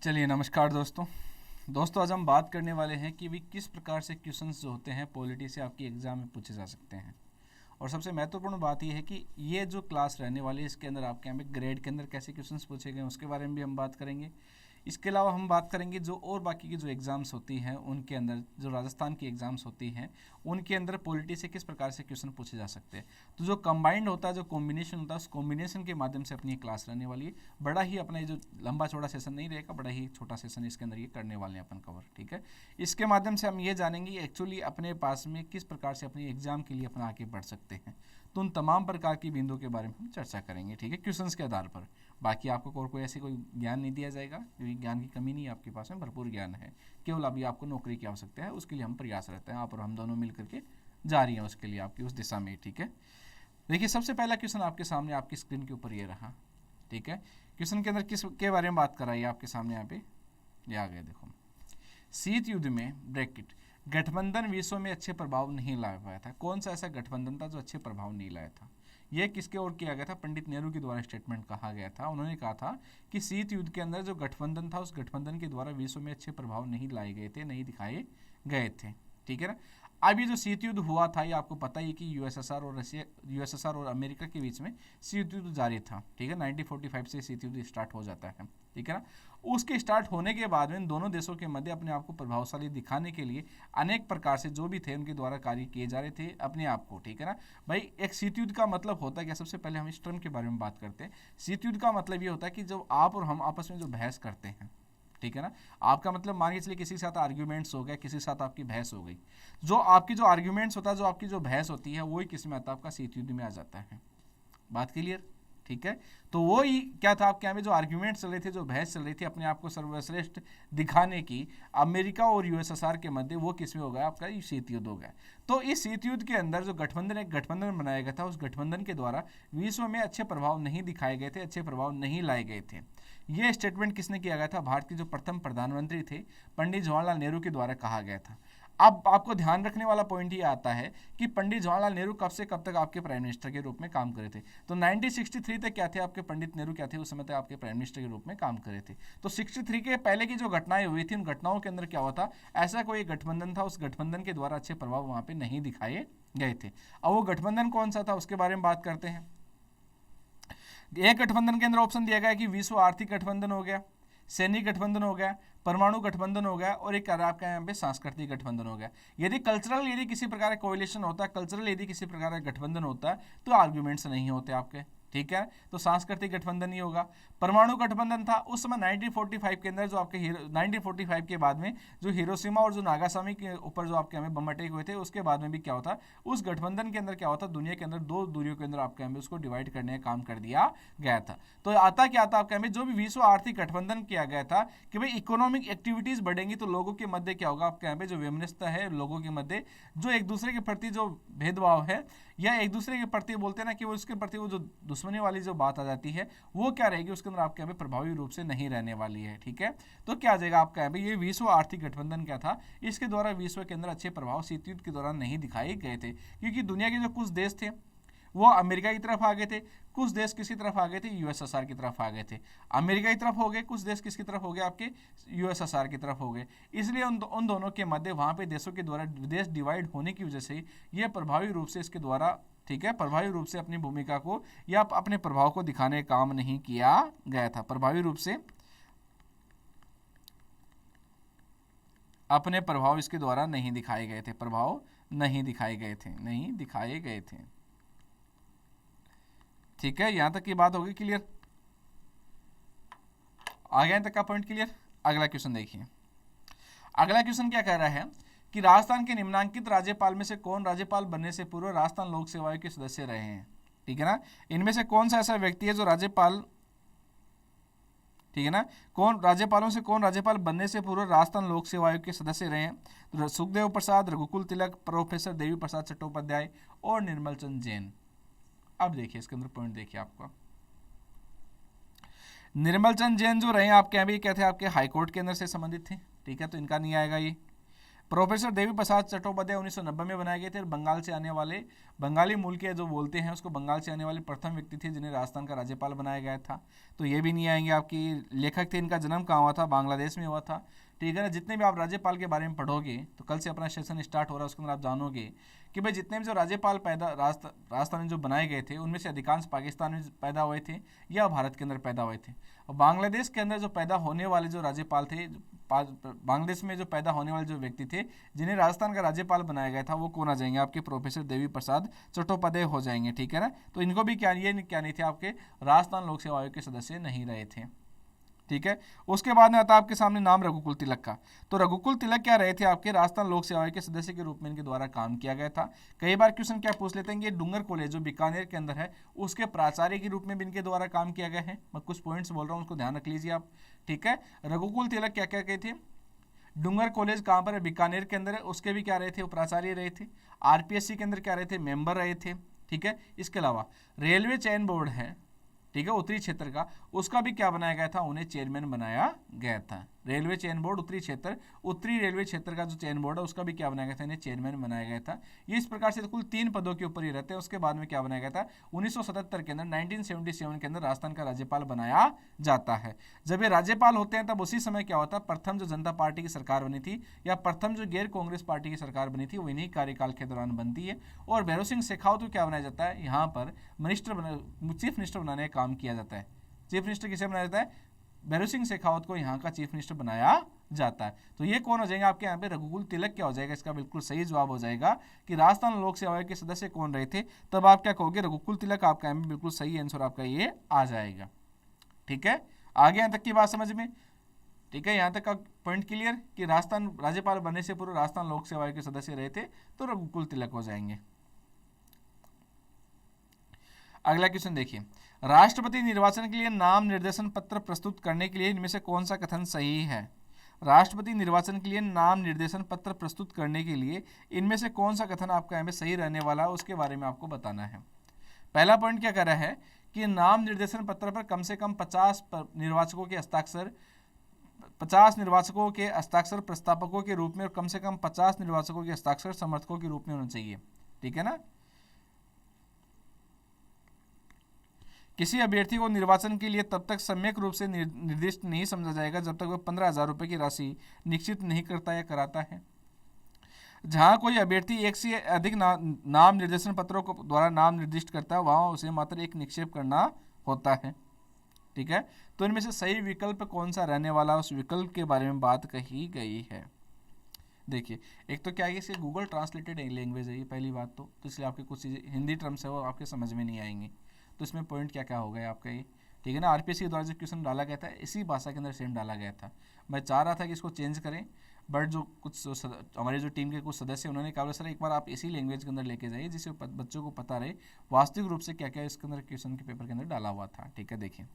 चलिए नमस्कार दोस्तों आज हम बात करने वाले हैं कि भी किस प्रकार से क्वेश्चंस जो होते हैं पॉलिटी से आपकी एग्ज़ाम में पूछे जा सकते हैं। और सबसे महत्वपूर्ण बात यह है कि ये जो क्लास रहने वाली है इसके अंदर आपके यहाँ पे ग्रेड के अंदर कैसे क्वेश्चंस पूछे गए उसके बारे में भी हम बात करेंगे। इसके अलावा हम बात करेंगे जो और बाकी की जो एग्ज़ाम्स होती हैं उनके अंदर जो राजस्थान की एग्ज़ाम्स होती हैं उनके अंदर पॉलिटी से किस प्रकार से क्वेश्चन पूछे जा सकते हैं। तो जो कंबाइंड होता है, जो कॉम्बिनेशन होता है, उस कॉम्बिनेशन के माध्यम से अपनी क्लास रहने वाली है। बड़ा ही अपना ये जो लंबा चौड़ा सेशन नहीं रहेगा, बड़ा ही छोटा सेशन इसके अंदर ये करने वाले हैं अपन कवर। ठीक है, इसके माध्यम से हम ये जानेंगे एक्चुअली अपने पास में किस प्रकार से अपनी एग्जाम के लिए अपना आगे बढ़ सकते हैं। तो उन तमाम प्रकार की बिंदु के बारे में हम चर्चा करेंगे। ठीक है, क्वेश्चंस के आधार पर। बाकी आपको और कोई ऐसे कोई ज्ञान नहीं दिया जाएगा क्योंकि ज्ञान की कमी नहीं है, आपके पास में भरपूर ज्ञान है। केवल अभी आपको नौकरी की आवश्यकता है, उसके लिए हम प्रयास रहते हैं। आप और हम दोनों मिल करके जा रही हैं उसके लिए आपकी उस दिशा में। ठीक है, देखिए सबसे पहला क्वेश्चन आपके सामने आपकी स्क्रीन के ऊपर ये रहा। ठीक है, क्वेश्चन के अंदर किस के बारे में बात कराई आपके सामने यहाँ पे ये आ गया। देखो, शीत युद्ध में ब्रैकेट गठबंधन विश्व में अच्छे प्रभाव नहीं ला पाया था। कौन सा ऐसा गठबंधन था जो अच्छे प्रभाव नहीं लाया था? यह किसके ओर किया गया था? पंडित नेहरू के द्वारा स्टेटमेंट कहा गया था। उन्होंने कहा था कि शीत युद्ध के अंदर जो गठबंधन था उस गठबंधन के द्वारा विश्व में अच्छे प्रभाव नहीं लाए गए थे, नहीं दिखाए गए थे। ठीक है ना। अब ये जो शीत युद्ध हुआ था, ये आपको पता ही कि यूएसएसआर और रशिया, यूएसएसआर और अमेरिका के बीच में शीत युद्ध जारी था। ठीक है, 1945 से शीत युद्ध स्टार्ट हो जाता है। ठीक है ना। उसके स्टार्ट होने के बाद में इन दोनों देशों के मध्य अपने आप को प्रभावशाली दिखाने के लिए अनेक प्रकार से जो भी थे उनके द्वारा कार्य किए जा रहे थे अपने आप को। ठीक है ना भाई, एक शीत युद्ध का मतलब होता है क्या? सबसे पहले हम इस टर्म के बारे में बात करते हैं। शीत युद्ध का मतलब ये होता है कि जो आप और हम आपस में जो बहस करते हैं, ठीक है ना, आपका मतलब मान के चलिए किसी के साथ आर्ग्यूमेंट्स हो गया, किसी के साथ आपकी बहस हो गई, जो आपकी जो आर्ग्यूमेंट्स होता है, जो आपकी जो बहस होती है, वही किस में आता है? आपका शीत युद्ध में आ जाता है। बात क्लियर? ठीक है, तो वो ही क्या था आपके यहाँ पे जो आर्ग्यूमेंट चल रहे थे, जो बहस चल रही थी अपने आप को सर्वश्रेष्ठ दिखाने की अमेरिका और यूएसएसआर के मध्य, वो किस में हो गया? आपका शीत युद्ध हो गया। तो इस शीत युद्ध के अंदर जो गठबंधन, एक गठबंधन बनाया गया था, उस गठबंधन के द्वारा विश्व में अच्छे प्रभाव नहीं दिखाए गए थे, अच्छे प्रभाव नहीं लाए गए थे। यह स्टेटमेंट किसने किया गया था? भारत के जो प्रथम प्रधानमंत्री थे पंडित जवाहरलाल नेहरू के द्वारा कहा गया था। अब आपको ध्यान रखने वाला पॉइंट ये आता है कि पंडित जवाहरलाल नेहरू कब से कब तक आपके प्राइम मिनिस्टर के रूप में काम करे थे? तो 1963 तक क्या थे आपके पंडित नेहरू, क्या थे उस समय तक आपके प्राइम मिनिस्टर के रूप में काम करे थे। तो 63 के पहले की जो घटनाएं हुई थी, उन घटनाओं के अंदर क्या हुआ था? ऐसा कोई गठबंधन था, उस गठबंधन के द्वारा अच्छे प्रभाव वहां पे नहीं दिखाए गए थे। अब वो गठबंधन कौन सा था उसके बारे में बात करते हैं। एक गठबंधन के अंदर ऑप्शन दिया गया कि विश्व आर्थिक गठबंधन हो गया, सैनिक गठबंधन हो गया, परमाणु गठबंधन हो गया, और एक आपका यहाँ पे सांस्कृतिक गठबंधन हो गया। यदि कल्चरल, यदि किसी प्रकार का कोएलिशन होता है, कल्चरल यदि किसी प्रकार का गठबंधन होता है, तो आर्ग्यूमेंट्स नहीं होते आपके। ठीक है, तो सांस्कृतिक गठबंधन ही होगा। परमाणु गठबंधन था उस समय 1945 के अंदर, जो आपके 1945 के बाद में जो हिरोशिमा और जो नागासाकी के ऊपर जो आपके हमें बम अटैक हुए थे, उसके बाद में भी क्या होता, उस गठबंधन के अंदर क्या होता, दुनिया के अंदर दो दूरियों के अंदर आपके हमें उसको डिवाइड करने का काम कर दिया गया था। तो आता क्या था आपके हमें, जो भी विश्व आर्थिक गठबंधन किया गया था कि भाई इकोनॉमिक एक्टिविटीज बढ़ेंगी तो लोगों के मध्य क्या होगा, आपके यहाँ पे जो वैमनस्यता है लोगों के मध्य, जो एक दूसरे के प्रति जो भेदभाव है या एक दूसरे के प्रति बोलते हैं ना कि वो उसके प्रति वो जो दुश्मनी वाली जो बात आ जाती है, वो क्या रहेगी उसके अंदर आपके यहाँ पे प्रभावी रूप से नहीं रहने वाली है। ठीक है, तो क्या आ जाएगा आपका यहाँ पे, ये विश्व आर्थिक गठबंधन क्या था, इसके द्वारा विश्व के अंदर अच्छे प्रभाव शीत युद्ध के दौरान नहीं दिखाए गए थे, क्योंकि दुनिया के जो कुछ देश थे वो अमेरिका की तरफ आ गए थे, कुछ देश किसकी तरफ आ गए थे, यूएसएसआर की तरफ आ गए थे। अमेरिका की तरफ हो गए, कुछ देश किसकी तरफ हो गए, आपके यूएसएसआर की तरफ हो गए। इसलिए उन दोनों के मध्य वहां पे देशों के द्वारा देश डिवाइड होने की वजह से ये प्रभावी रूप से इसके द्वारा, ठीक है, प्रभावी रूप से अपनी भूमिका को या अपने प्रभाव को दिखाने का काम नहीं किया गया था। प्रभावी रूप से अपने प्रभाव इसके द्वारा नहीं दिखाए गए थे, प्रभाव नहीं दिखाए गए थे, नहीं दिखाए गए थे। ठीक है, यहां तक की बात होगी क्लियर? आ गया तक का पॉइंट क्लियर? अगला क्वेश्चन देखिए। अगला क्वेश्चन क्या कह रहा है कि राजस्थान के निम्नांकित राज्यपाल में से कौन राज्यपाल बनने से पूर्व राजस्थान लोक सेवा आयोग के सदस्य रहे हैं? ठीक है ना, इनमें से कौन सा ऐसा व्यक्ति है जो राज्यपाल, ठीक है ना, कौन राज्यपालों से कौन राज्यपाल बनने से पूर्व राजस्थान लोक सेवा आयोग के सदस्य रहे हैं? तो सुखदेव प्रसाद, रघुकुल तिलक, प्रोफेसर देवी प्रसाद चट्टोपाध्याय और निर्मल चंद जैन। अब देखिए इसके अंदर पॉइंट देखिए आपका, निर्मल चंद जैन जो रहे आपके यहाँ भी क्या थे, आपके हाईकोर्ट के अंदर से संबंधित थे। ठीक है, तो इनका नहीं आएगा ये। प्रोफेसर देवी प्रसाद चट्टोपाध्याय 1990 में बनाए गए थे। बंगाल से आने वाले, बंगाली मूल के जो बोलते हैं उसको, बंगाल से आने वाले प्रथम व्यक्ति थे जिन्हें राजस्थान का राज्यपाल बनाया गया था। तो ये भी नहीं आएंगे आपकी। लेखक थे, इनका जन्म कहाँ हुआ था? बांग्लादेश में हुआ था। ठीक है ना। जितने भी आप राज्यपाल के बारे में पढ़ोगे, तो कल से अपना सेशन स्टार्ट हो रहा है, उसके अंदर आप जानोगे कि भाई जितने भी जो राज्यपाल पैदा राजस्थान में जो बनाए गए थे, उनमें से अधिकांश पाकिस्तान में पैदा हुए थे या भारत के अंदर पैदा हुए थे। और बांग्लादेश के अंदर जो पैदा होने वाले जो राज्यपाल थे, बांग्लादेश में जो पैदा होने वाले जो व्यक्ति थे जिन्हें राजस्थान का राज्यपाल बनाया गया था, वो कौन आ जाएंगे? आपके प्रोफेसर देवी प्रसाद चट्टोपाध्याय हो जाएंगे। ठीक है ना। तो इनको भी क्या नहीं थे, आपके राजस्थान लोक सेवा आयोग के सदस्य नहीं रहे थे। ठीक है। उसके बाद में आता है आपके सामने नाम रघुकुल तिलक का। तो रघुकुल तिलक क्या रहे थे? आपके राजस्थान लोक सेवा आयोग के सदस्य के रूप में इनके द्वारा काम किया गया था। कई बार क्वेश्चन क्या पूछ लेते हैं, ये डूंगर कॉलेज जो बीकानेर के अंदर है, उसके प्राचार्य के रूप में भी इनके द्वारा काम किया गया है। मैं कुछ पॉइंट्स बोल रहा हूँ, उसको ध्यान रख लीजिए आप। ठीक है। रघुकुल तिलक क्या क्या कहे थे? डूंगर कॉलेज कहाँ पर है? बीकानेर के अंदर है। उसके भी क्या रहे थे? वो प्राचार्य रहे थे। आरपीएससी के अंदर क्या रहे थे? मेंबर रहे थे। ठीक है। इसके अलावा रेलवे चयन बोर्ड है, ठीक है, उत्तरी क्षेत्र का, उसका भी क्या बनाया गया था? उन्हें चेयरमैन बनाया गया था। रेलवे चयन बोर्ड उत्तरी क्षेत्र, उत्तरी रेलवे क्षेत्र का जो चयन बोर्ड है, उसका भी क्या बनाया गया था? इन्हें चेयरमैन बनाया गया था। ये इस प्रकार से कुल 3 पदों के ऊपर ही रहते हैं। उसके बाद में क्या बनाया गया था? 1977 के अंदर, 1977 के अंदर राजस्थान का राज्यपाल बनाया जाता है। जब ये राज्यपाल होते हैं, तब उसी समय क्या होता है? प्रथम जो जनता पार्टी की सरकार बनी थी, या प्रथम जो गैर कांग्रेस पार्टी की सरकार बनी थी, वो इन्हीं कार्यकाल के दौरान बनती है। और भैरव सिंह शेखावत को क्या बनाया जाता है? यहाँ पर चीफ मिनिस्टर बनाने का काम किया जाता है। चीफ मिनिस्टर किसे बनाया जाता है? भैरव सिंह शेखावत को यहाँ का चीफ मिनिस्टर बनाया जाता है। तो ये कौन हो जाएगा आपके यहाँ पे? रघुकुल तिलक क्या हो जाएगा? इसका बिल्कुल सही जवाब हो जाएगा कि राजस्थान लोक सेवा आयोग के सदस्य कौन रहे थे। तब आप क्या कहोगे? रघुकुल तिलक। आपका यहाँ पे बिल्कुल सही आंसर आपका ये आ जाएगा। ठीक है। आगे यहाँ तक की बात समझ में? ठीक है। यहाँ तक का पॉइंट क्लियर कि राजस्थान राज्यपाल बनने से पूर्व राजस्थान लोक सेवा आयोग के सदस्य रहे थे, तो रघुकुल तिलक हो जाएंगे। अगला क्वेश्चन देखिए, राष्ट्रपति निर्वाचन के लिए नाम निर्देशन पत्र प्रस्तुत करने के लिए इनमें से कौन सा कथन सही है? राष्ट्रपति निर्वाचन के लिए नाम निर्देशन पत्र प्रस्तुत करने के लिए इनमें से कौन सा कथन आपका यहाँ पे सही रहने वाला है, उसके बारे में आपको बताना है। पहला पॉइंट क्या कर रहा है कि नाम निर्देशन पत्र पर कम से कम 50 निर्वाचकों के हस्ताक्षर, 50 निर्वाचकों के हस्ताक्षर प्रस्तावकों के रूप में और कम से कम 50 निर्वाचकों के हस्ताक्षर समर्थकों के रूप में होना चाहिए। ठीक है ना। किसी अभ्यर्थी को निर्वाचन के लिए तब तक सम्यक रूप से निर्दिष्ट नहीं समझा जाएगा जब तक वह 15,000 रुपये की राशि निश्चित नहीं करता या कराता है। जहां कोई अभ्यर्थी एक से अधिक नाम निर्देशन पत्रों को द्वारा नाम निर्दिष्ट करता है, वहां उसे मात्र एक निक्षेप करना होता है। ठीक है। तो इनमें से सही विकल्प कौन सा रहने वाला, उस विकल्प के बारे में बात कही गई है। देखिए, एक तो क्या है, इसे गूगल ट्रांसलेटेड लैंग्वेज है ये, पहली बात तो इसलिए आपके कुछ चीज़ें हिंदी टर्म्स है वो आपके समझ में नहीं आएंगी। तो इसमें पॉइंट क्या क्या हो गया आपका ये। ठीक है ना। आरपीएससी के द्वारा जो क्वेश्चन डाला गया था, इसी भाषा के अंदर सेम डाला गया था। मैं चाह रहा था कि इसको चेंज करें, बट जो कुछ हमारे जो टीम के कुछ सदस्य उन्होंने कहा सर एक बार आप इसी लैंग्वेज के अंदर लेके जाइए जिससे बच्चों को पता रहे वास्तविक रूप से क्या क्या इसके अंदर क्वेश्चन के पेपर के अंदर डाला हुआ था। ठीक है। देखिए,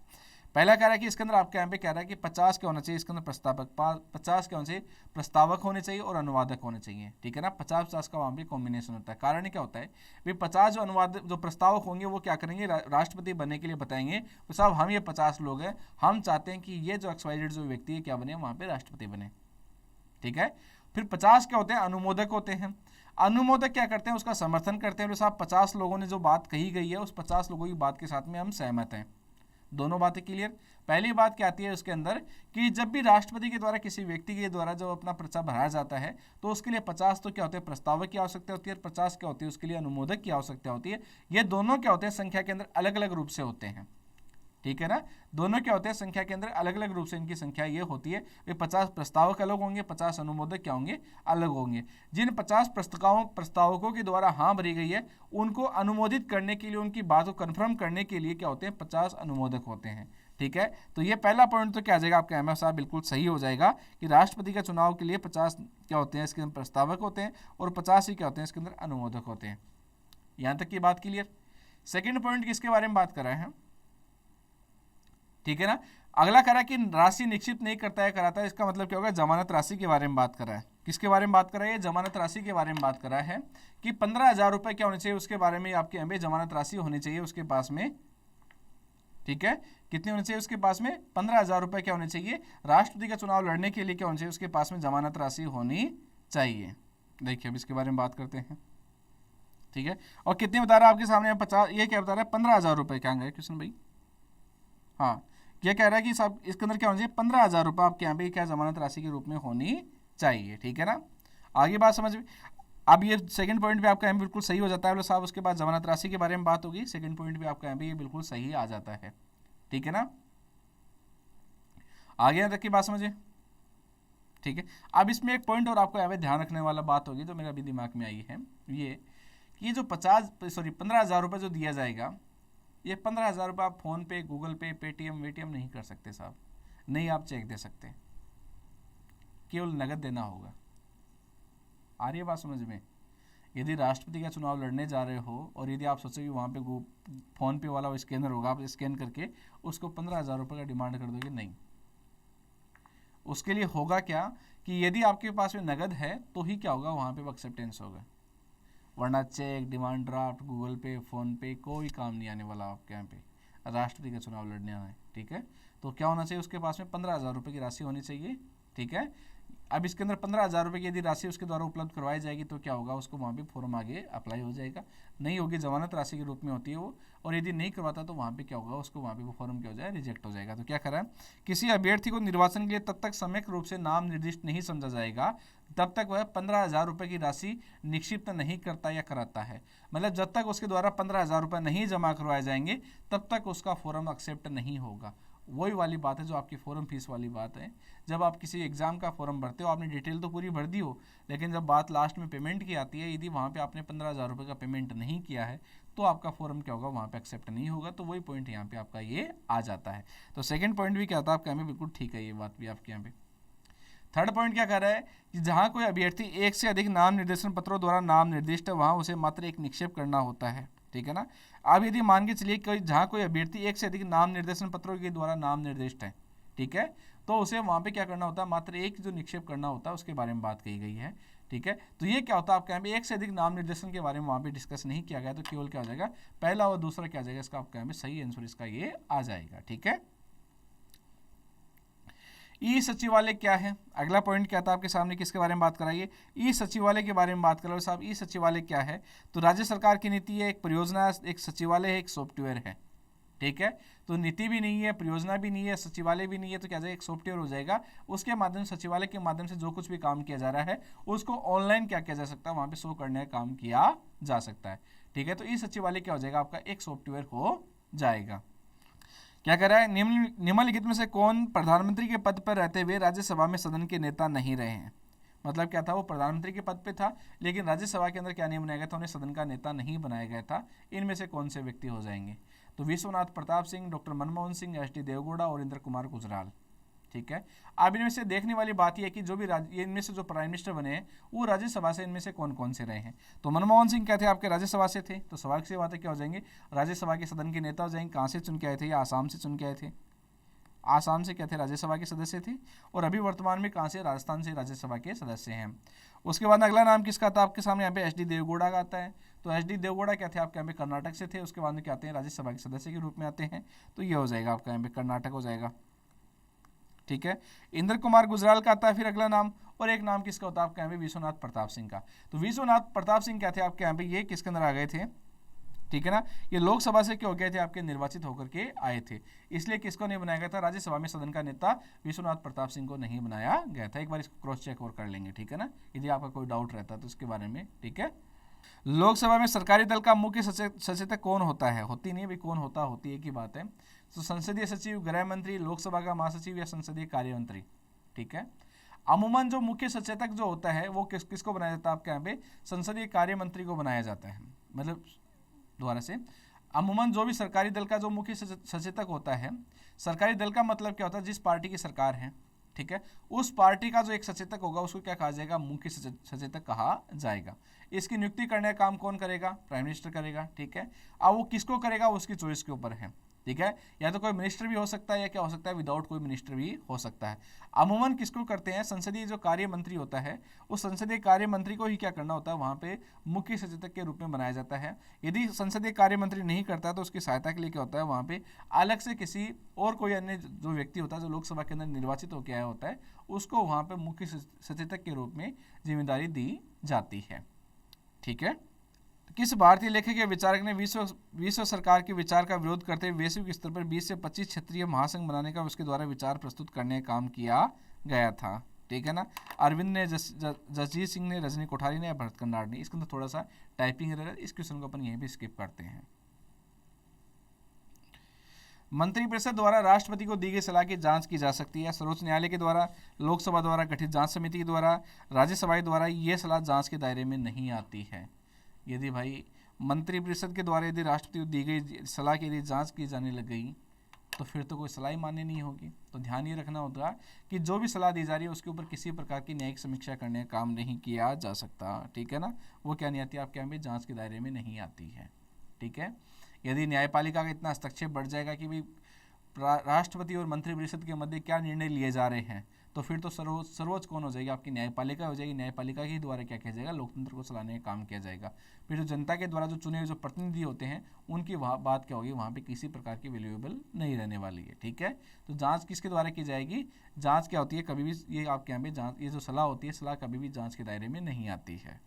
पहला कह रहा है कि इसके अंदर आपके यहाँ पे कह रहा है कि 50 क्या होना चाहिए इसके अंदर प्रस्तावक, 50 क्या होना चाहिए? प्रस्तावक होने चाहिए और अनुवादक होने चाहिए। ठीक है ना। 50-50 का वहाँ पे कॉम्बिनेशन होता है। कारण क्या होता है भाई, 50 जो अनुवादक जो प्रस्तावक होंगे वो क्या करेंगे? राष्ट्रपति बनने के लिए बताएंगे तो साहब हम ये 50 लोग हैं, हम चाहते हैं कि ये जो XYZ जो व्यक्ति है क्या बने, वहाँ पे राष्ट्रपति बने। ठीक है। फिर 50 क्या होते हैं? अनुमोदक होते हैं। अनुमोदक क्या करते हैं? उसका समर्थन करते हैं। साहब 50 लोगों ने जो बात कही गई है उस 50 लोगों की बात के साथ में हम सहमत हैं। दोनों बातें क्लियर। पहली बात क्या आती है उसके अंदर कि जब भी राष्ट्रपति के द्वारा किसी व्यक्ति के द्वारा जब अपना पर्चा भराया जाता है तो उसके लिए 50 तो क्या होते हैं? प्रस्तावक की आवश्यकता होती है, 50 क्या होती है? उसके लिए अनुमोदक की आवश्यकता होती है। ये दोनों क्या होते हैं? संख्या के अंदर अलग अलग रूप से होते हैं। ठीक है ना। दोनों क्या होते हैं? संख्या के अंदर अलग अलग रूप से इनकी संख्या ये होती है। वे 50 प्रस्तावक अलग होंगे, 50 अनुमोदक क्या होंगे? अलग होंगे। जिन 50 प्रस्तावकों के द्वारा हाँ भरी गई है उनको अनुमोदित करने के लिए, उनकी बात को कन्फर्म करने के लिए क्या होते हैं? 50 अनुमोदक होते हैं। ठीक है। तो ये पहला पॉइंट तो क्या आ जाएगा आपका? MF साहब बिल्कुल सही हो जाएगा कि राष्ट्रपति का चुनाव के लिए 50 क्या होते हैं? इसके अंदर प्रस्तावक होते हैं और 50 ही क्या होते हैं? इसके अंदर अनुमोदक होते हैं। यहाँ तक की बात क्लियर। सेकेंड पॉइंट किसके बारे में बात कर रहे हैं? ठीक है ना। अगला करा कि राशि निश्चित नहीं करता है कराता है, इसका मतलब क्या होगा? जमानत राशि के बारे में बात कर रहा है। किसके बारे में बात कर रहा है? जमानत राशि के बारे में बात कर रहा है कि 15,000 रुपए क्या होने चाहिए उसके बारे में आपके यहाँ पे जमानत राशि होनी चाहिए उसके पास में। ठीक है। कितनी होनी चाहिए उसके पास में? 15,000 रुपए क्या होने चाहिए? राष्ट्रपति का चुनाव लड़ने के लिए क्या होना चाहिए? उसके पास में जमानत राशि होनी चाहिए। देखिए अब इसके बारे में बात करते हैं, ठीक है। और कितने बता रहा है आपके सामने, 50, ये क्या बता रहा है, 15,000 रुपये। क्या है क्वेश्चन भाई, हाँ ये कह रहा है कि साहब इसके अंदर क्या होना चाहिए, 15,000 रुपये आपके यहाँ पे क्या जमानत राशि के रूप में होनी चाहिए, ठीक है ना। आगे बात समझ में। अब ये सेकंड पॉइंट भी आपका यहाँ बिल्कुल सही हो जाता है साहब। उसके बाद जमानत राशि के बारे में बात होगी, सेकंड पॉइंट भी आपका यहाँ पे ये बिल्कुल सही आ जाता है, ठीक है ना। आगे यहाँ तक की बात समझे, ठीक है। अब इसमें एक पॉइंट और आपको यहाँ पे ध्यान रखने वाला बात होगी जो मेरे अभी दिमाग में आई है, ये कि जो 15,000 रुपये जो दिया जाएगा, ये 15,000 रुपये आप फ़ोन पे, गूगल पे, पेटीएम वेटीएम नहीं कर सकते साहब, नहीं आप चेक दे सकते, केवल नगद देना होगा। आ रही है बात समझ में। यदि राष्ट्रपति का चुनाव लड़ने जा रहे हो और यदि आप सोचो कि वहाँ पे फ़ोन पे वाला वो स्कैनर होगा, आप स्कैन करके उसको 15,000 रुपये का डिमांड कर दोगे, नहीं। उसके लिए होगा क्या कि यदि आपके पास में नगद है तो ही क्या होगा, वहाँ पे एक्सेप्टेंस होगा, वरना चेक, डिमांड ड्राफ्ट, गूगल पे, फ़ोन पे कोई काम नहीं आने वाला आपके यहाँ पे। राष्ट्रपति का चुनाव लड़ने आना है, ठीक है। तो क्या होना चाहिए, उसके पास में 15,000 रुपये की राशि होनी चाहिए, ठीक है। अब इसके अंदर 15,000 रुपये की यदि राशि उसके द्वारा उपलब्ध करवाई जाएगी तो क्या होगा, उसको वहाँ पे फॉर्म आगे अप्लाई हो जाएगा। नहीं होगी, जमानत राशि के रूप में होती है वो, और यदि नहीं करवाता तो वहाँ पे क्या होगा, उसको वहाँ पे वो फॉर्म क्या हो जाए, रिजेक्ट हो जाएगा। तो क्या करा, किसी अभ्यर्थी को निर्वाचन के लिए तब तक सम्यक रूप से नाम निर्दिष्ट नहीं समझा जाएगा तब तक वह 15,000 रुपये की राशि निक्षिप्त नहीं करता या कराता है। मतलब जब तक उसके द्वारा 15,000 रुपये नहीं जमा करवाए जाएंगे तब तक उसका फॉर्म एक्सेप्ट नहीं होगा। वही वाली बात है जो आपकी फॉर्म फीस वाली बात है। जब आप किसी एग्जाम का फॉर्म भरते हो, आपने डिटेल तो पूरी भर दी हो, लेकिन जब बात लास्ट में पेमेंट की आती है, यदि वहाँ पे आपने 15,000 रुपये का पेमेंट नहीं किया है तो आपका फॉर्म क्या होगा, वहाँ पे एक्सेप्ट नहीं होगा। तो वही पॉइंट यहाँ पे आपका ये आ जाता है। तो सेकंड पॉइंट भी क्या था आपका, हमें बिल्कुल ठीक है ये बात भी आपके यहाँ पे। थर्ड पॉइंट क्या कह रहा है कि जहाँ कोई अभ्यर्थी एक से अधिक नाम निर्देशन पत्रों द्वारा नाम निर्दिष्ट है वहाँ उसे मात्र एक निक्षेप करना होता है, ठीक है ना। अब यदि मान के चलिए कोई जहाँ कोई अभ्यर्थी एक से अधिक नाम निर्देशन पत्रों के द्वारा नाम निर्दिष्ट है, ठीक है, तो उसे वहाँ पे क्या करना होता है, मात्र एक जो निक्षेप करना होता है, उसके बारे में बात कही गई है, ठीक है। तो ये क्या होता है आपके यहाँ पे, एक से अधिक नाम निर्देशन के बारे में वहाँ पे डिस्कस नहीं किया गया, तो केवल क्या हो जाएगा, पहला और दूसरा क्या आ जाएगा, इसका आपके यहाँ पे सही आंसर इसका ये आ जाएगा, ठीक है। ई सचिवालय क्या है, अगला पॉइंट क्या था आपके सामने, किसके बारे में बात कराइए, ई सचिवालय के बारे में बात करो साहब। ई सचिवालय क्या है, तो राज्य सरकार की नीति है, एक परियोजना, एक सचिवालय है, एक सॉफ्टवेयर है, ठीक है। तो नीति भी नहीं है, परियोजना भी नहीं है, सचिवालय भी नहीं है, तो क्या जाएगा, एक सॉफ्टवेयर हो जाएगा। उसके माध्यम से, सचिवालय के माध्यम से जो कुछ भी काम किया जा रहा है उसको ऑनलाइन क्या किया जा सकता है, वहाँ पे शो करने का काम किया जा सकता है, ठीक है। तो ई सचिवालय क्या हो जाएगा आपका, एक सॉफ्टवेयर हो जाएगा। क्या कह रहा है, निम्नलिखित में से कौन प्रधानमंत्री के पद पर रहते हुए राज्यसभा में सदन के नेता नहीं रहे हैं। मतलब क्या था, वो प्रधानमंत्री के पद पे था लेकिन राज्यसभा के अंदर क्या नहीं बनाया गया था, उन्हें सदन का नेता नहीं बनाया गया था। इनमें से कौन से व्यक्ति हो जाएंगे, तो विश्वनाथ प्रताप सिंह, डॉक्टर मनमोहन सिंह, एस.डी. देवगौड़ा और इंद्र कुमार गुजराल, ठीक है। अब इनमें से देखने वाली बात यह है कि जो भी इनमें से जो प्राइम मिनिस्टर बने हैं वो राज्यसभा से इनमें से कौन कौन से रहे हैं। तो मनमोहन सिंह क्या थे, आपके राज्यसभा से थे, तो सवाल की बात है क्या हो जाएंगे, राज्यसभा के सदन के नेता हो जाएंगे। कहाँ से चुन के आए थे, या आसाम से चुन के आए थे, आसाम से क्या थे, राज्यसभा के सदस्य थे। और अभी वर्तमान में कहाँ से, राजस्थान से राज्यसभा के सदस्य हैं। उसके बाद अगला नाम किसका था आपके सामने, यहाँ पे एस.डी. देवगौड़ा का आता है। तो एस.डी. देवगौड़ा क्या थे आपके यहाँ पे, कर्नाटक से थे। उसके बाद में क्या आते हैं, राज्यसभा के सदस्य के रूप में आते हैं। तो ये हो जाएगा आपका यहाँ पे कर्नाटक हो जाएगा, ठीक है। इंद्र कुमार गुजराल का आता है फिर अगला नाम। और एक नाम किसका होता है आपके यहाँ पे, विश्वनाथ प्रताप सिंह का। तो विश्वनाथ प्रताप सिंह क्या थे आपके यहाँ पे, ये किसके अंदर आ गए थे, ठीक है ना। ये लोकसभा से क्या हो गए थे, आपके निर्वाचित होकर के आए थे, इसलिए किसको नहीं बनाया गया था, राज्यसभा में सदन का नेता विश्वनाथ प्रताप सिंह को नहीं बनाया गया था। एक बार इसको क्रॉस चेक और कर लेंगे, ठीक है ना, यदि आपका कोई डाउट रहता है तो उसके बारे में, ठीक है। लोकसभा में सरकारी दल का मुख्य सचेतक कौन होता है, होती नहीं है भाई, कौन होता, होती है की बात है। तो संसदीय सचिव, गृह मंत्री, लोकसभा का महासचिव या संसदीय कार्य मंत्री, ठीक है। अमूमन जो मुख्य सचेतक जो होता है वो किसको बनाया जाता है आपके यहाँ पे, संसदीय कार्य मंत्री को बनाया जाता है। मतलब दोबारा से, अमूमन जो भी सरकारी दल का जो मुख्य सचेतक होता है, सरकारी दल का मतलब क्या होता है, जिस पार्टी की सरकार है, ठीक है, उस पार्टी का जो एक सचेतक होगा उसको क्या कहा जाएगा, मुख्य सचेतक कहा जाएगा। इसकी नियुक्ति करने का काम कौन करेगा, प्राइम मिनिस्टर करेगा, ठीक है। अब वो किसको करेगा, उसकी चॉइस के ऊपर है, ठीक है, या तो कोई मिनिस्टर भी हो सकता है या क्या हो सकता है, विदाउट कोई मिनिस्टर भी हो सकता है। अमूमन किसको करते हैं, संसदीय जो कार्य मंत्री होता है उस संसदीय कार्य मंत्री को ही क्या करना होता है, वहां पे मुख्य सचेतक के रूप में बनाया जाता है। यदि संसदीय कार्य मंत्री नहीं करता तो उसकी सहायता के लिए क्या होता है, वहां पे अलग से किसी और कोई अन्य जो व्यक्ति होता है जो लोकसभा के अंदर निर्वाचित होकर आया होता है उसको वहां पे मुख्य सचेतक के रूप में जिम्मेदारी दी जाती है। ठीक है, किस भारतीय लेखक या विचारक ने विश्व सरकार के विचार का विरोध करते हुए वैश्विक स्तर पर 20 से 25 क्षेत्रीय महासंघ बनाने का उसके द्वारा विचार प्रस्तुत करने का काम किया गया था? ठीक है ना, अरविंद ने, जसजीत सिंह ने, रजनी कोठारी ने या भरत कन्नाड ने? इसके अंदर थोड़ा सा टाइपिंग एरर है, इस क्वेश्चन को अपन यहीं भी स्किप करते हैं। मंत्रिपरिषद द्वारा राष्ट्रपति को दी गई सलाह की जांच की जा सकती है। सर्वोच्च न्यायालय के द्वारा, लोकसभा द्वारा गठित जांच समिति के द्वारा, राज्यसभा द्वारा यह सलाह जांच के दायरे में नहीं आती है। यदि भाई मंत्रिपरिषद के द्वारा यदि राष्ट्रपति को दी गई सलाह की यदि जांच की जाने लग गई तो फिर तो कोई सलाह ही मान्य नहीं होगी। तो ध्यान ये रखना होगा कि जो भी सलाह दी जा रही है उसके ऊपर किसी प्रकार की न्यायिक समीक्षा करने का काम नहीं किया जा सकता। ठीक है ना, वो क्या नहीं आती, आपके यहाँ भी जांच के दायरे में नहीं आती है। ठीक है, यदि न्यायपालिका का इतना हस्तक्षेप बढ़ जाएगा कि भाई राष्ट्रपति और मंत्रिपरिषद के मध्य क्या निर्णय लिए जा रहे हैं तो फिर तो सर्वोच्च कौन हो जाएगी, आपकी न्यायपालिका हो जाएगी। न्यायपालिका के द्वारा क्या किया जाएगा, लोकतंत्र को चलाने का काम किया जाएगा। फिर जो जनता के द्वारा जो चुने हुए जो प्रतिनिधि होते हैं उनकी बात क्या होगी, वहाँ पे किसी प्रकार की वैल्यूएबल नहीं रहने वाली है। ठीक है, तो जांच किसके द्वारा की जाएगी, जांच क्या होती है, कभी भी ये आपके यहाँ पे जांच, ये जो सलाह होती है, सलाह कभी भी जांच के दायरे में नहीं आती है।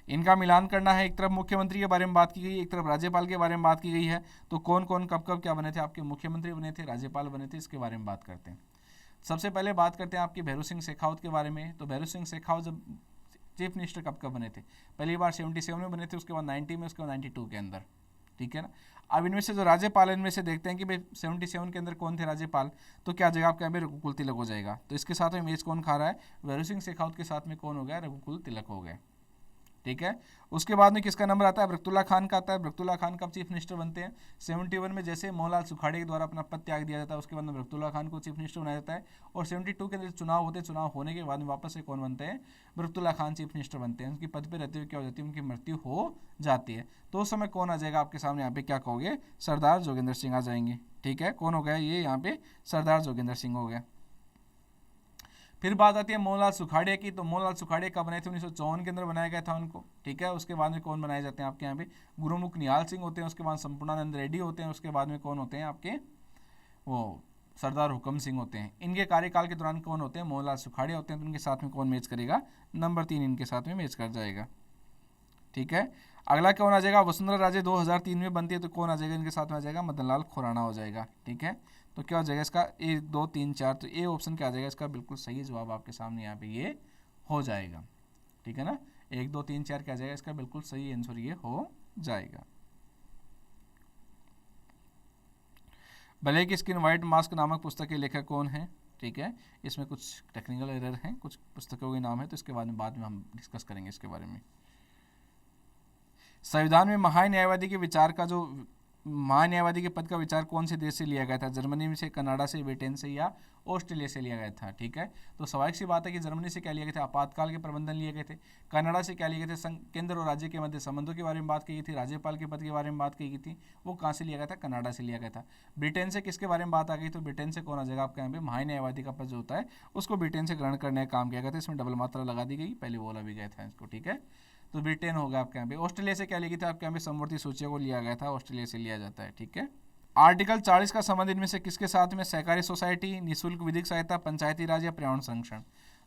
इनका मिलान करना है, एक तरफ मुख्यमंत्री के बारे में बात की गई, एक तरफ राज्यपाल के बारे में बात की गई है। तो कौन कौन कब कब क्या बने थे, आपके मुख्यमंत्री बने थे, राज्यपाल बने थे, इसके बारे में बात करते हैं। सबसे पहले बात करते हैं आपकी भैरू सिंह शेखावत के बारे में। तो भैरू सिंह शेखावत जब चीफ मिनिस्टर कब कब बने थे, पहली बार 77 में बने थे, उसके बाद 90 में, उसके बाद 92 के अंदर। ठीक है ना, अब इनमें से जो राज्यपाल इनमें से देखते हैं कि भाई 77 के अंदर कौन थे राज्यपाल, तो क्या जगह आपके यहाँ पे रघुकुल तिलक हो जाएगा। तो इसके साथ में मैच कौन खा रहा है, भैरू सिंह शेखावत के साथ में कौन हो गया, रघुकुल तिलक हो गए। ठीक है, उसके बाद में किसका नंबर आता है, बरकतुल्ला खान का आता है। बरकतुल्ला खान कब चीफ मिनिस्टर बनते हैं, 71 में, जैसे मोहनलाल सुखाड़े के द्वारा अपना पद त्याग दिया जाता है उसके बाद में बरकतुल्ला खान को चीफ मिनिस्टर बनाया जाता है। और 72 के अंदर चुनाव होते हैं, चुनाव होने के बाद में वापस से कौन बनते हैं, बरकतुल्ला खान चीफ मिनिस्टर बनते हैं। उनकी पद पर रहते हुए क्या हो जाती है, उनकी मृत्यु हो जाती है। तो उस समय कौन आ जाएगा आपके सामने, यहाँ पे क्या कहोगे, सरदार जोगेंद्र सिंह आ जाएंगे। ठीक है, कौन हो गया ये, यहाँ पे सरदार जोगेंद्र सिंह हो गया। फिर बात आती है मोहनलाल सुखाड़िया की। तो मोहनलाल सुखाड़िया कब बनाए थे, 1954 के अंदर बनाया गया था उनको। ठीक है, उसके बाद में कौन बनाए जाते हैं आपके यहाँ पे, गुरुमुख निहाल सिंह होते हैं, उसके बाद संपूर्णानंद रेड्डी होते हैं, उसके बाद में कौन होते हैं आपके, वो सरदार हुकम सिंह होते हैं। इनके कार्यकाल के दौरान कौन होते हैं, मोहनलाल सुखाड़िया होते हैं। तो इनके साथ में कौन मैच करेगा, नंबर 3 इनके साथ में मैच कर जाएगा। ठीक है, अगला कौन आ जाएगा, वसुंधरा राजे 2003 में बनती है, तो कौन आ जाएगा इनके साथ में, आ जाएगा मदन लाल खुराना हो जाएगा। ठीक है, तो क्या हो जाएगा इसका 1 2 3 4, तो ए ऑप्शन क्या आ जाएगा इसका, बिल्कुल सही जवाब आपके सामने यहाँ पे ये हो जाएगा। ठीक है ना, 1 2 3 4 क्या आ जाएगा इसका, बिल्कुल सही आंसर ये हो जाएगा। ब्लैक स्किन व्हाइट मास्क नामक पुस्तक के लेखक कौन है। ठीक है, इसमें कुछ टेक्निकल एरर हैं, कुछ पुस्तकों के नाम है, तो इसके बाद में हम डिस्कस करेंगे इसके बारे में। संविधान में महान्यायवादी के विचार का जो महान्यायवादी के पद का विचार कौन से देश से लिया गया था, जर्मनी से, कनाडा से, ब्रिटेन से या ऑस्ट्रेलिया से लिया गया था। ठीक है, तो स्वाभाविक सी बात है कि जर्मनी से क्या लिया गया था, आपातकाल के प्रबंधन लिए गए थे। कनाडा से क्या लिए गए थे, केंद्र और राज्य के मध्य संबंधों के बारे में बात की गई थी। राज्यपाल के पद के बारे में बात की गई थी, वो कहाँ से लिया गया था, कनाडा से लिया गया था। ब्रिटेन से किसके बारे में बात आ गई, तो ब्रिटेन से कौन आ जाएगा आपके यहाँ पे, महान्यायवादी का पद जो होता है उसको ब्रिटेन से ग्रहण करने का काम किया गया था। इसमें डबल मात्रा लगा दी गई, पहले बोला भी गया था इसको। ठीक है, तो ब्रिटेन होगा आपके यहाँ पे। ऑस्ट्रेलिया से क्या लिया गया था, आपके यहाँ पे समवर्ती सूचियों को लिया गया था, ऑस्ट्रेलिया से लिया जाता है। ठीक है, आर्टिकल 40 का संबंध इनमें से किसके साथ में, सहकारी सोसाइटी, निःशुल्क विधिक सहायता, पंचायती राज या पर्यावरण संरक्षण।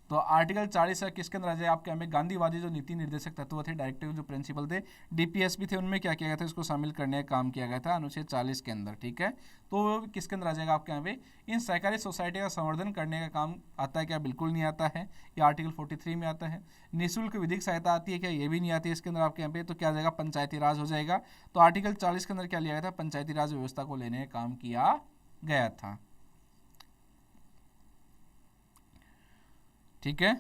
तो आर्टिकल 40 है किसके अंदर आ जाए, आपके हमें गांधीवादी जो नीति निर्देशक तत्व थे, डायरेक्टिव जो प्रिंसिपल थे, डीपीएसपी थे, उनमें क्या किया गया था, इसको शामिल करने का काम किया गया था अनुच्छेद 40 के अंदर। ठीक है, तो वो किसके अंदर आ जाएगा आपके यहाँ पे, इन सहकारी सोसाइटी का संवर्धन करने का काम आता है क्या, बिल्कुल नहीं आता है, ये आर्टिकल 43 में आता है। निःशुल्क विधिक सहायता आती है क्या, ये भी नहीं आती है इसके अंदर आपके यहाँ पे, तो क्या आ जाएगा, पंचायती राज हो जाएगा। तो आर्टिकल 40 के अंदर क्या लिया गया था, पंचायती राज व्यवस्था को लेने का काम किया गया था। ठीक है,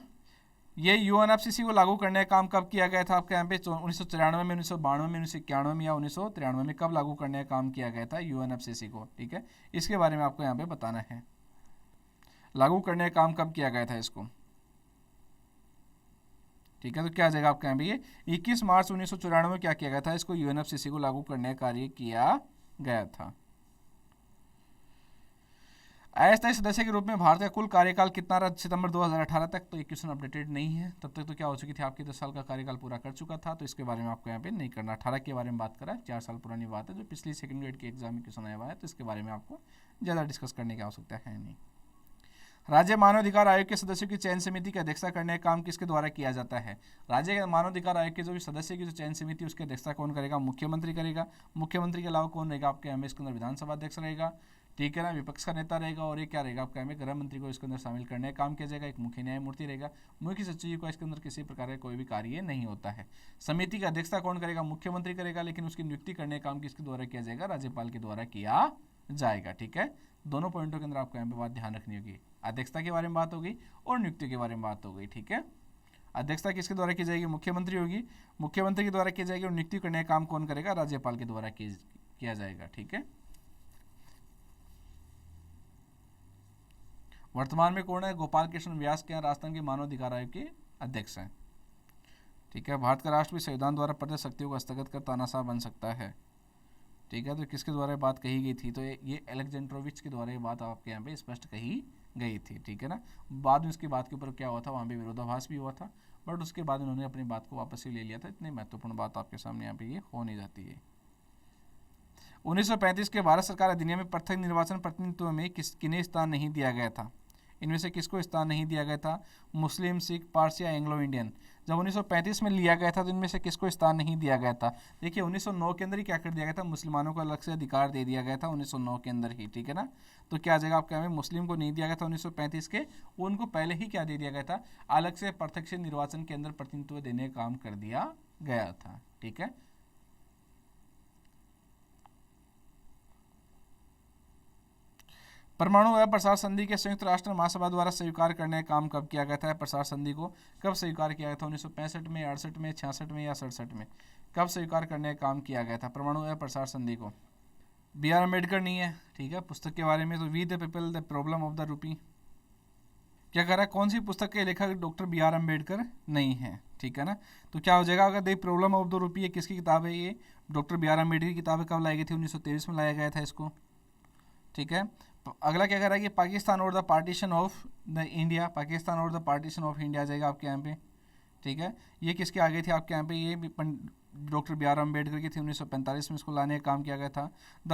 ये यूएनएफसीसी को लागू करने का काम कब किया गया था आपके यहाँ पे, 1994 में, 1992 में, 1991 में या 1993 में, कब लागू करने का काम किया गया था यूएनएफसीसी को। ठीक है, इसके बारे में आपको यहाँ पे बताना है, लागू करने का काम कब किया गया था इसको। ठीक है, तो क्या आ जाएगा आपके यहाँ पे, ये 21 मार्च 1994 में क्या किया गया था, इसको यूएनएफसीसी को लागू करने का कार्य किया गया था। अस्थायी सदस्य के रूप में भारत का कुल कार्यकाल कितना रहा सितंबर 2018 तक? तो ये क्वेश्चन अपडेटेड नहीं है, तब तक तो क्या हो चुकी थी आपकी 10 साल का कार्यकाल पूरा कर चुका था, तो इसके बारे में आपको यहाँ पे नहीं करना। 18 के बारे में बात करा, 4 साल पुरानी बात है, जो पिछली सेकंड ग्रेड के एग्जाम में क्वेश्चन आया हुआ है, तो इसके बारे में आपको ज़्यादा डिस्कस करने की आवश्यकता है नहीं। राज्य मानवाधिकार आयोग के सदस्यों की चयन समिति की अध्यक्षता करने का काम किसके द्वारा किया जाता है? राज्य मानवाधिकार आयोग के जो भी सदस्य की जो चयन समिति उसकी अध्यक्षता कौन करेगा? मुख्यमंत्री करेगा। मुख्यमंत्री के अलावा कौन रहेगा आपके इसके अंदर? विधानसभा अध्यक्ष रहेगा, ठीक है ना, विपक्ष का नेता रहेगा, और एक क्या रहेगा आपका गृह मंत्री को इसके अंदर शामिल करने का काम किया जाएगा। एक मुख्य न्यायमूर्ति रहेगा। मुख्य सचिव को इसके अंदर किसी प्रकार का कोई भी कार्य नहीं होता है। समिति की अध्यक्षता कौन करेगा? मुख्यमंत्री करेगा, लेकिन उसकी नियुक्ति करने का काम किसके द्वारा किया जाएगा? राज्यपाल के द्वारा किया जाएगा। ठीक है, दोनों पॉइंटों के अंदर आपको यहाँ पे बात ध्यान रखनी होगी। अध्यक्षता के बारे में बात होगी और नियुक्ति के बारे में बात हो गई। ठीक है, अध्यक्षता किसके द्वारा की जाएगी? मुख्यमंत्री होगी, मुख्यमंत्री के द्वारा की जाएगी, और नियुक्ति करने का काम कौन करेगा? राज्यपाल के द्वारा किया जाएगा। ठीक है, वर्तमान में कौन है? गोपाल कृष्ण व्यास के राजस्थान के मानवाधिकार आयोग के अध्यक्ष हैं। ठीक है, भारत का राष्ट्र भी संविधान द्वारा प्रदत्त शक्तियों को हस्तगत कर तानाशाह बन सकता है। ठीक है, तो किसके द्वारा बात कही गई थी? तो ये एलेक्जेंड्रोविच के द्वारा ये बात आपके यहाँ पे स्पष्ट कही गई थी। ठीक है ना, बाद में उसकी बात के ऊपर क्या हुआ था, वहाँ पे विरोधाभास भी हुआ था, बट उसके बाद उन्होंने अपनी बात को वापस ही ले लिया था। इतनी महत्वपूर्ण बात आपके सामने यहाँ पे ये हो नहीं जाती है। 1935 के भारत सरकार अधिनियम में पृथक निर्वाचन प्रतिनिधित्व में किन्हें स्थान नहीं दिया गया था? इनमें से किसको स्थान नहीं दिया गया था? मुस्लिम, सिख, पारसी या एंग्लो इंडियन? जब 1935 में लिया गया था तो इनमें से किसको स्थान नहीं दिया गया था? देखिए 1909 के अंदर ही क्या कर दिया गया था? मुसलमानों को अलग से अधिकार दे दिया गया था 1909 के अंदर ही। ठीक है ना, तो क्या आ जाएगा आपका? हमें मुस्लिम को नहीं दिया गया था 1935 के, उनको पहले ही क्या दे दिया गया था? अलग से प्रत्यक्ष निर्वाचन के अंदर प्रतिनिधित्व देने का काम कर दिया गया था। ठीक है, परमाणु व प्रसार संधि के संयुक्त राष्ट्र महासभा द्वारा स्वीकार करने का काम कब किया गया था? प्रसार संधि को कब स्वीकार किया गया था? 1965 में, 68 में, 66 में या 67 में? कब स्वीकार करने का काम किया गया था परमाणु व प्रसार संधि को? B.R. अम्बेडकर नहीं है। ठीक है, पुस्तक के बारे में तो we the people the problem of the rupee, क्या कर रहा है? कौन सी पुस्तक के लेखक डॉक्टर B.R. अम्बेडकर नहीं है। ठीक है ना, तो क्या हो जाएगा? अगर द प्रॉब्लम ऑफ द रूपी ये किसकी किताब है? ये डॉक्टर B.R. अम्बेडकर की किताब है। कब लाई गई थी? 1923 में लाया गया था इसको। ठीक है, अगला क्या कर रहा है कि पाकिस्तान और the partition of the India, Pakistan और द पार्टीशन ऑफ इंडिया आ जाएगा आपके यहाँ पे। ठीक है, ये किसके आ गई थी आपके यहाँ पे? ये डॉक्टर B.R. अम्बेडकर की थी। 1945 में इसको लाने का काम किया गया था। द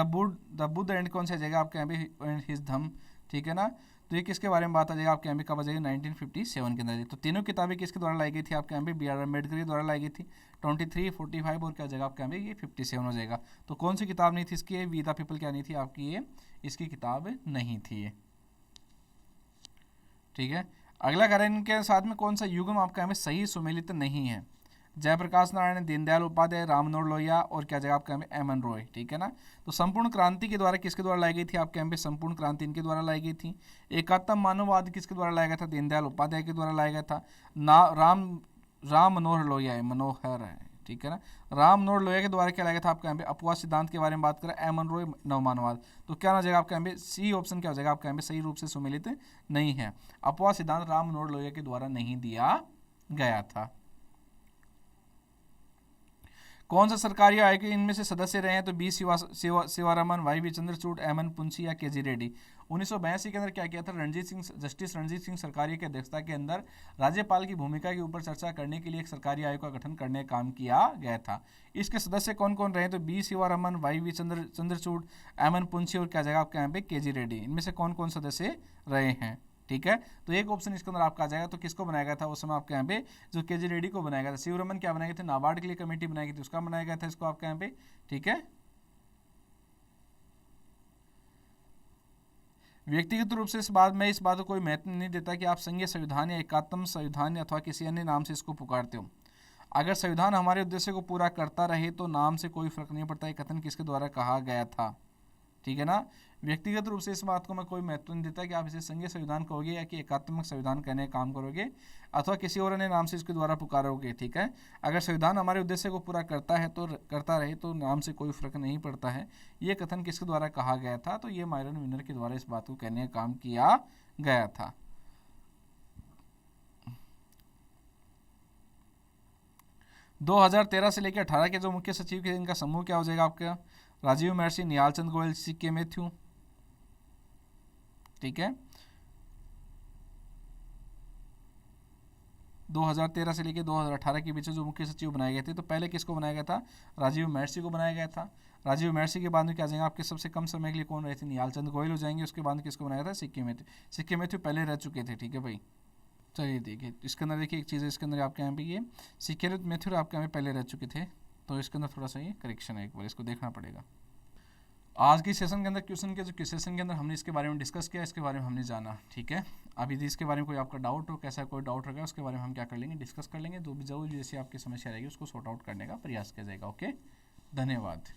बुद्ध एंड कौन सी आ जाएगा आपके यहाँ पे? हिज धम्म। ठीक है ना, तो ये किसके बारे में बात आ जाएगा आपके यहाँ पे? कब आ जाएगा? 1957 के अंदर। तो तीनों किताबें किसके द्वारा लाई गई थी आपके यहाँ पे? B.R. अम्बेडकर के द्वारा लाई गई थी। 23, 45 और क्या जाएगा आपके यहाँ पे? ये 57 हो जाएगा। तो कौन सी किताब नहीं थी इसकी? वी द पीपल क्या नहीं थी आपकी? ये इसकी किताब नहीं थी ये। ठीक है, अगला कारण इनके साथ में कौन सा युग्म आपका हमें सही सुमेलित नहीं है? जयप्रकाश नारायण, दीनदयाल उपाध्याय, राम मनोहर लोहिया और क्या जगह आपके यहाँ पे? एम एन रॉय। ठीक है ना, तो संपूर्ण क्रांति के द्वारा किसके द्वारा लाई गई थी आपके यहाँ पे? संपूर्ण क्रांति इनके द्वारा लाई गई थी। एकात्म मानववाद किसके द्वारा लाया गया था? दीनदयाल उपाध्याय के द्वारा लाया गया था। राम मनोहर लोहिया है, मनोहर है। ठीक है ना, राम मनोहर लोहिया के द्वारा क्या लाया गया था आपके यहाँ पे? अपवाद सिद्धांत के बारे में बात करें। एम एन रॉय नवमानवाद। तो क्या ना जाएगा आपके यहाँ पे? सी ऑप्शन क्या हो जाएगा आपके यहाँ पे? सही रूप से सुमेलित नहीं है। अपवाद सिद्धांत राम मनोहर लोहिया के द्वारा नहीं दिया गया था। कौन सा सरकारी आयोग के इनमें से सदस्य रहे हैं? तो B Sivaraman, Y B Chandrachud, M N Punsi या के जी रेड्डी? 1982 के अंदर क्या किया था? जस्टिस रणजीत सिंह सरकारी की अध्यक्षता के अंदर राज्यपाल की भूमिका के ऊपर चर्चा करने के लिए एक सरकारी आयोग का गठन करने का काम किया गया था। इसके सदस्य कौन कौन रहे? तो B Sivaraman, Y B Chandrachud, M N Punsi और क्या जगह आपके यहाँ पे? के जी रेड्डी। इनमें से कौन कौन सदस्य रहे हैं? ठीक है, तो एक ऑप्शन इसके अंदर आपका आ जाएगा। तो किसको बनाया गया था उस समय आपके यहाँ पे? जो के जी रेड्डी को बनाया गया था। शिवरमन क्या बनाए गए थे? नाबार्ड के लिए कमेटी बनाई गई थी, उसका बनाया गया था इसको आपके यहाँ पे। ठीक है, व्यक्तिगत रूप से इस बात को कोई महत्व नहीं देता कि आप संघीय संविधान या एकात्म संविधान अथवा किसी अन्य नाम से इसको पुकारते हो। अगर संविधान हमारे उद्देश्य को पूरा करता रहे तो नाम से कोई फर्क नहीं पड़ता। ये कथन किसके द्वारा कहा गया था? ठीक है ना, व्यक्तिगत रूप से इस बात को मैं कोई महत्व नहीं देता कि आप इसे संघीय संविधान कहोगे या कि एकात्मक संविधान कहने का काम करोगे अथवा किसी और अन्य नाम से इसके द्वारा पुकारोगे। ठीक है, अगर संविधान हमारे उद्देश्य को पूरा करता है तो करता रहे तो नाम से कोई फर्क नहीं पड़ता है। ये कथन किसके द्वारा कहा गया था? तो ये मायरन विनर के द्वारा इस बात को कहने का काम किया गया था। दो 2013 से लेकर 18 के जो मुख्य सचिव के इनका समूह क्या हो जाएगा आपका? राजीव महर्षि, निहाल चंद गोयल, सीके मैथ्यू। ठीक है, 2013 से लेकर 2018 के बीच जो मुख्य सचिव बनाए गए थे, तो पहले किसको बनाया गया था? राजीव महर्षि को बनाया गया था। राजीव महर्षि के बाद में क्या जाएंगे आपके सबसे कम समय के लिए कौन रहे थे? निहाल चंद गोयल हो जाएंगे। उसके बाद में किसको बनाया था? C K Matthew. सीके मैथ्यू पहले रह चुके थे। ठीक है भाई, चलिए देखिए इसके अंदर देखिए एक चीज़ है, इसके अंदर आपके यहाँ पे ये सीके मैथ्यू आपके यहाँ पे पहले रह चुके थे, तो इसके अंदर थोड़ा सा ये करेक्शन है, एक बार इसको देखना पड़ेगा। आज की सेशन के अंदर क्वेश्चन के सेशन के अंदर हमने इसके बारे में डिस्कस किया, इसके बारे में हमने जाना। ठीक है, अभी यदि इसके बारे में कोई आपका डाउट हो, कैसा कोई डाउट रहेगा उसके बारे में हम क्या कर लेंगे, डिस्कस कर लेंगे। जो भी जैसे आपकी समस्या रहेगी उसको सॉर्ट आउट करने का प्रयास किया जाएगा। ओके, धन्यवाद।